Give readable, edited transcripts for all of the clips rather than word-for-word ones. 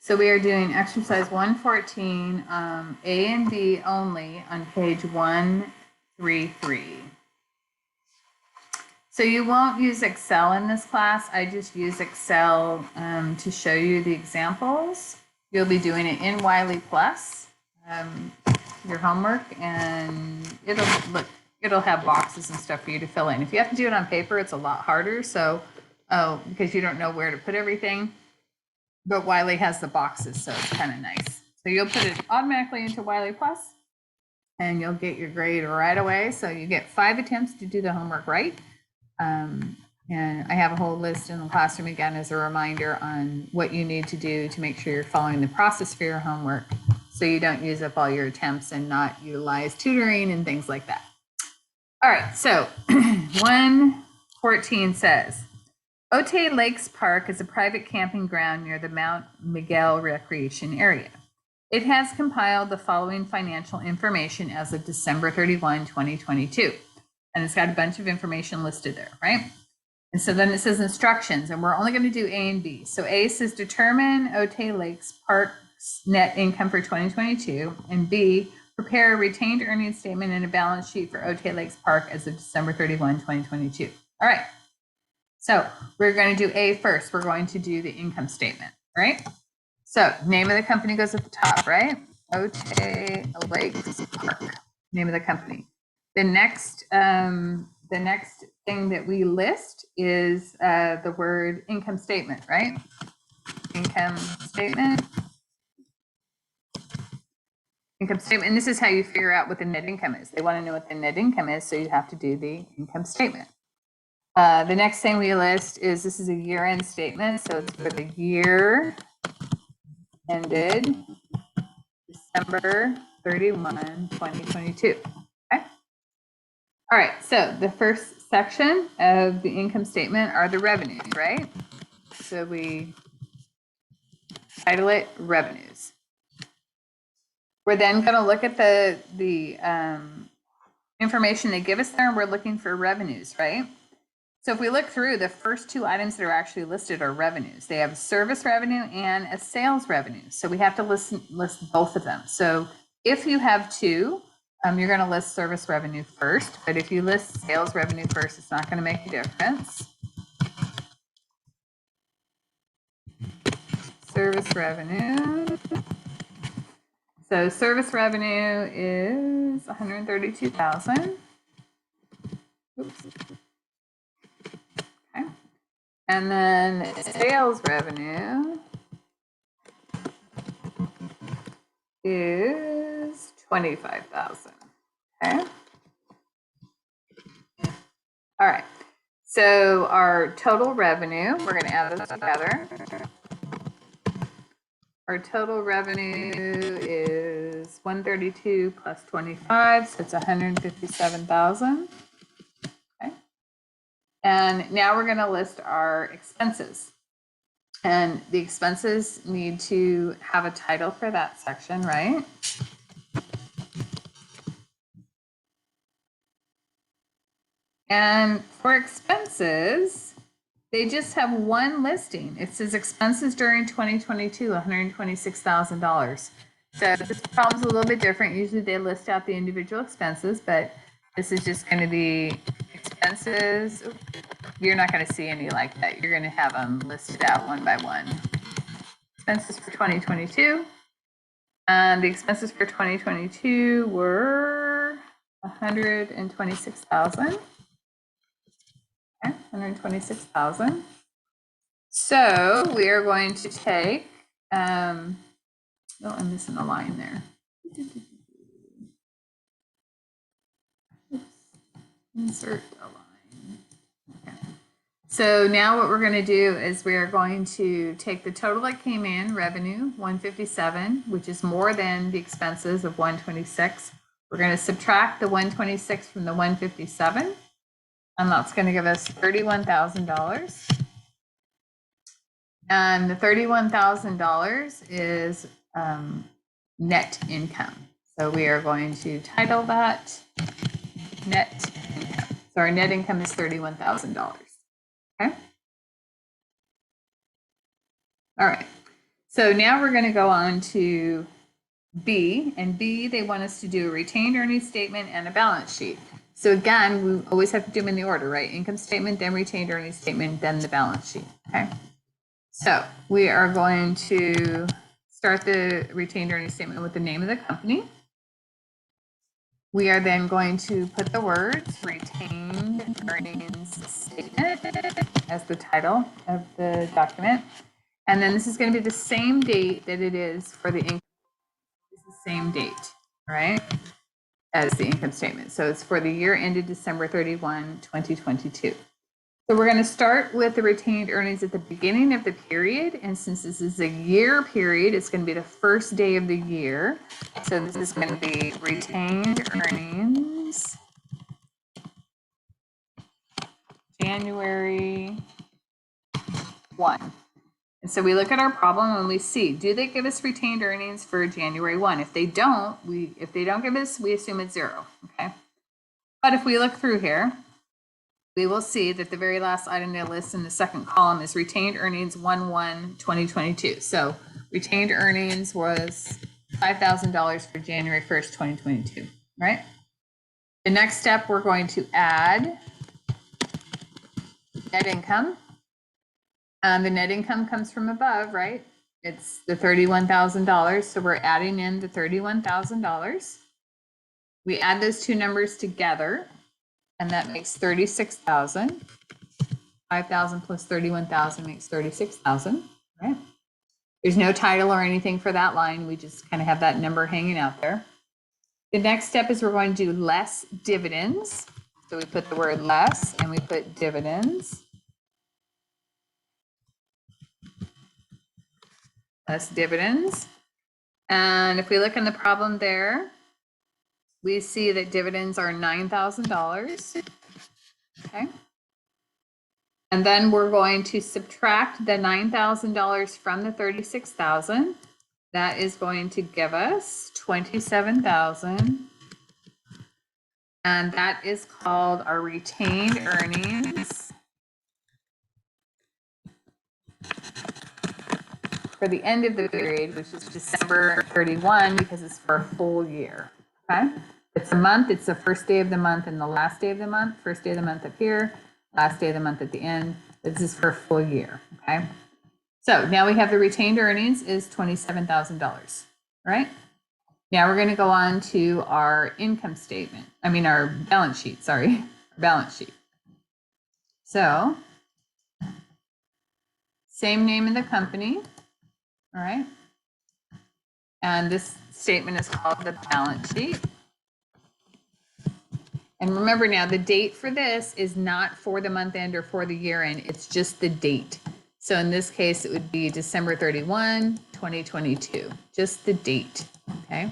So we are doing exercise 114, A and B only on page 133. So you won't use Excel in this class. I just use Excel to show you the examples. You'll be doing it in Wiley Plus, your homework, and it'll have boxes and stuff for you to fill in. If you have to do it on paper, it's a lot harder. So, because you don't know where to put everything. But Wiley has the boxes, so it's kind of nice. So you'll put it automatically into Wiley Plus, and you'll get your grade right away. So you get 5 attempts to do the homework right. And I have a whole list in the classroom again as a reminder on what you need to do to make sure you're following the process for your homework, so you don't use up all your attempts and not utilize tutoring and things like that. All right, so 114 says, Otay Lakes Park is a private camping ground near the Mount Miguel Recreation Area. It has compiled the following financial information as of December 31, 2022. And it's got a bunch of information listed there, right? And so then it says instructions, and we're only going to do A and B. So A says determine Otay Lakes Park's net income for 2022, and B, prepare a retained earnings statement and a balance sheet for Otay Lakes Park as of December 31, 2022. All right. So we're going to do A first. We're going to do the income statement, right? So name of the company goes at the top, right? Otay Lakes Park, name of the company. The next thing that we list is the word income statement, right? Income statement. Income statement. And this is how you figure out what the net income is. They want to know what the net income is, so you have to do the income statement. The next thing we list is this is a year-end statement, so it's for the year ended December 31, 2022. Okay. All right, so the first section of the income statement are the revenues, right? So we title it revenues. We're then going to look at the information they give us there, and we're looking for revenues, right? So if we look through, the first 2 items that are actually listed are revenues. They have a service revenue and a sales revenue. So we have to list both of them. So if you have 2, you're going to list service revenue first. But if you list sales revenue first, it's not going to make a difference. Service revenue. So service revenue is $132,000. Oops. Okay. And then sales revenue is $25,000. Okay. All right. So our total revenue, we're going to add those together. Our total revenue is 132 plus 25, so it's 157,000. Okay. And now we're going to list our expenses. And the expenses need to have a title for that section, right? And for expenses, they just have one listing. It says expenses during 2022, $126,000. So this problem's a little bit different. Usually they list out the individual expenses, but this is just going to be expenses. You're not going to see any like that. You're going to have them listed out one by one. Expenses for 2022. And the expenses for 2022 were $126,000. Okay, $126,000. So we are going to take, oh, I'm missing a line there. Oops. Insert a line. Okay. So now what we're going to do is we are going to take the total that came in, revenue, 157, which is more than the expenses of 126. We're going to subtract the 126 from the 157. And that's going to give us $31,000. And the $31,000 is net income. So we are going to title that net income. So our net income is $31,000. Okay. All right. So now we're going to go on to B, and B, they want us to do a retained earnings statement and a balance sheet. So again, we always have to do them in the order, right? Income statement, then retained earnings statement, then the balance sheet, okay? So we are going to start the retained earnings statement with the name of the company. We are then going to put the words retained earnings statement as the title of the document. And then this is going to be the same date that it is for the income. It's the same date, right, as the income statement. So it's for the year ended December 31, 2022. So we're going to start with the retained earnings at the beginning of the period. And since this is a year period, it's going to be the first day of the year. So this is going to be retained earnings January 1. And so we look at our problem and we see, do they give us retained earnings for January 1? If they don't give us, we assume it's 0, okay? But if we look through here, we will see that the very last item they list in the second column is retained earnings 1/1/2022. So retained earnings was $5,000 for January 1st, 2022, right? The next step, we're going to add net income. The net income comes from above, right? It's the $31,000. So we're adding in the $31,000. We add those two numbers together, and that makes 36,000. 5,000 plus 31,000 makes 36,000, right? There's no title or anything for that line. We just kind of have that number hanging out there. The next step is we're going to do less dividends. So we put the word less and we put dividends. Less dividends. And if we look in the problem there, we see that dividends are $9,000. Okay. And then we're going to subtract the $9,000 from the $36,000. That is going to give us $27,000. And that is called our retained earnings for the end of the period, which is December 31, because it's for a full year. Okay. It's a month. It's the first day of the month and the last day of the month. First day of the month up here, last day of the month at the end. This is for a full year. Okay. So now we have the retained earnings is $27,000, right? Now we're going to go on to our income statement. Our balance sheet, sorry, balance sheet. So same name of the company, all right? And this statement is called the balance sheet. And remember now, the date for this is not for the month end or for the year end, it's just the date. So in this case, it would be December 31, 2022, just the date, okay?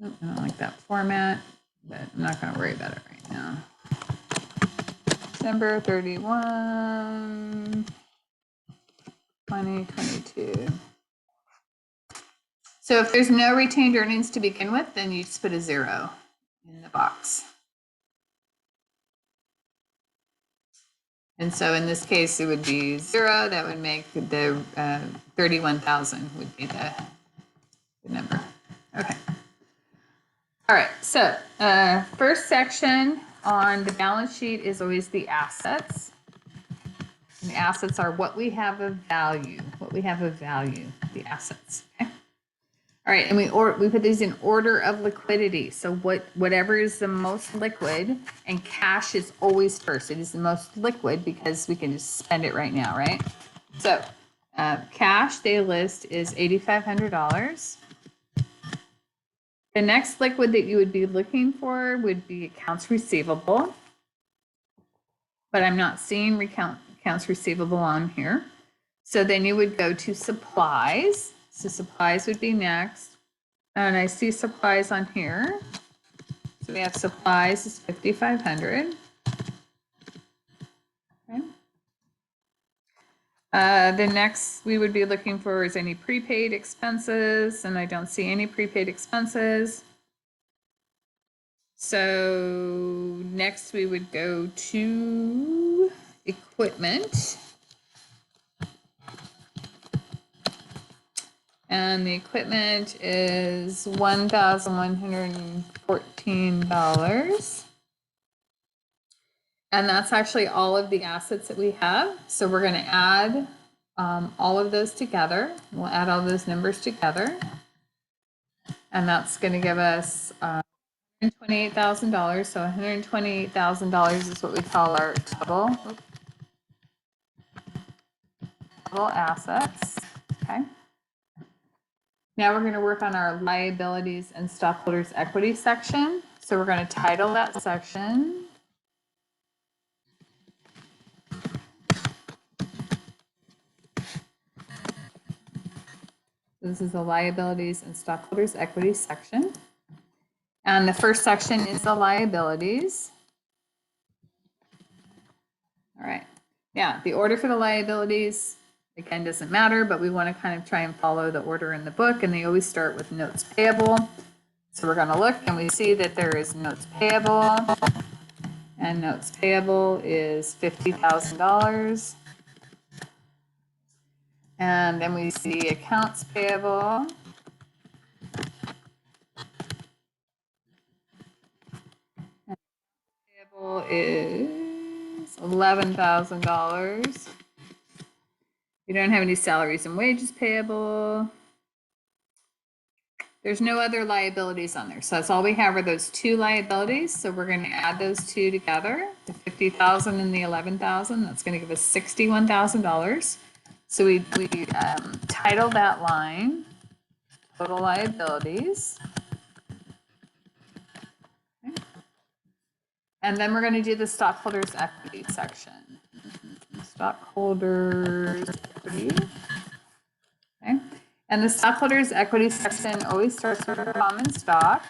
I don't like that format, but I'm not going to worry about it right now. December 31, 2022. So if there's no retained earnings to begin with, then you just put a 0 in the box. And so in this case, it would be 0. That would make the 31,000 would be the number. Okay. All right. So first section on the balance sheet is always the assets. And the assets are what we have of value. What we have of value, the assets. Okay. All right, and we put these in order of liquidity. So whatever is the most liquid, and cash is always first. It is the most liquid because we can just spend it right now, right? So cash they list is $8,500. The next liquid that you would be looking for would be accounts receivable, but I'm not seeing accounts receivable on here. So then you would go to supplies. So supplies would be next. And I see supplies on here. So we have supplies is $5,500. Okay. The next we would be looking for is any prepaid expenses, and I don't see any prepaid expenses. So next we would go to equipment. And the equipment is $1,114. And that's actually all of the assets that we have. So we're going to add all of those together. We'll add all those numbers together. And that's going to give us $128,000. So $128,000 is what we call our total assets. Okay. Now we're going to work on our liabilities and stockholders' equity section. So we're going to title that section This is the liabilities and stockholders' equity section. And the first section is the liabilities. All right. Yeah, the order for the liabilities, again, doesn't matter, but we want to kind of try and follow the order in the book, and they always start with notes payable. So we're going to look and we see that there is notes payable, and notes payable is $50,000. And then we see accounts payable. Payable is $11,000. We don't have any salaries and wages payable. There's no other liabilities on there. So that's all we have are those two liabilities. So we're going to add those two together, the $50,000 and the $11,000. That's going to give us $61,000. So we title that line total liabilities. Okay. And then we're going to do the stockholders equity section. Stockholders equity. Okay. And the stockholders equity section always starts with common stock.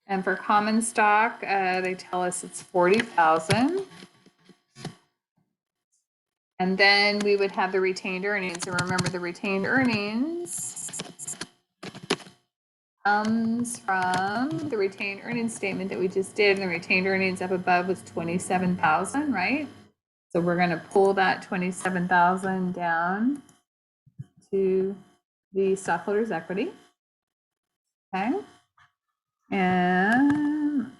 And for common stock, they tell us it's 40,000. And then we would have the retained earnings. And remember, the retained earnings comes from the retained earnings statement that we just did. And the retained earnings up above was 27,000, right? So we're going to pull that 27,000 down to the stockholders' equity. Okay. And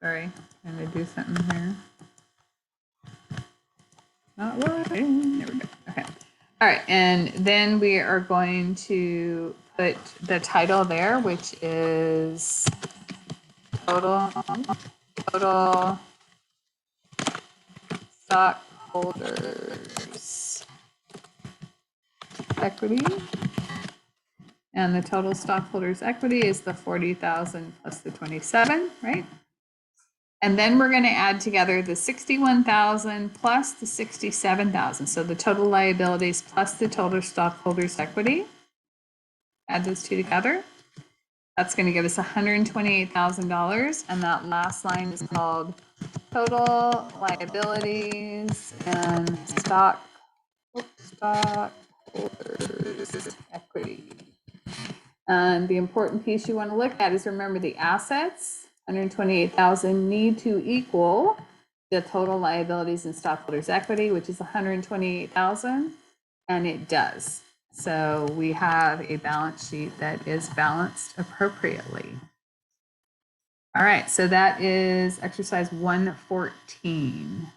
sorry, I'm going to do something here. Not working. There we go. Okay. All right. And then we are going to put the title there, which is total stockholders equity. And the total stockholders equity is the 40,000 plus the 27, right? And then we're going to add together the 61,000 plus the 67,000. So the total liabilities plus the total stockholders equity. Add those two together. That's going to give us $128,000. And that last line is called total liabilities and stockholders equity. And the important piece you want to look at is, remember, the assets, 128,000, need to equal the total liabilities and stockholders equity, which is 128,000, and it does. So we have a balance sheet that is balanced appropriately. All right, so that is exercise 114.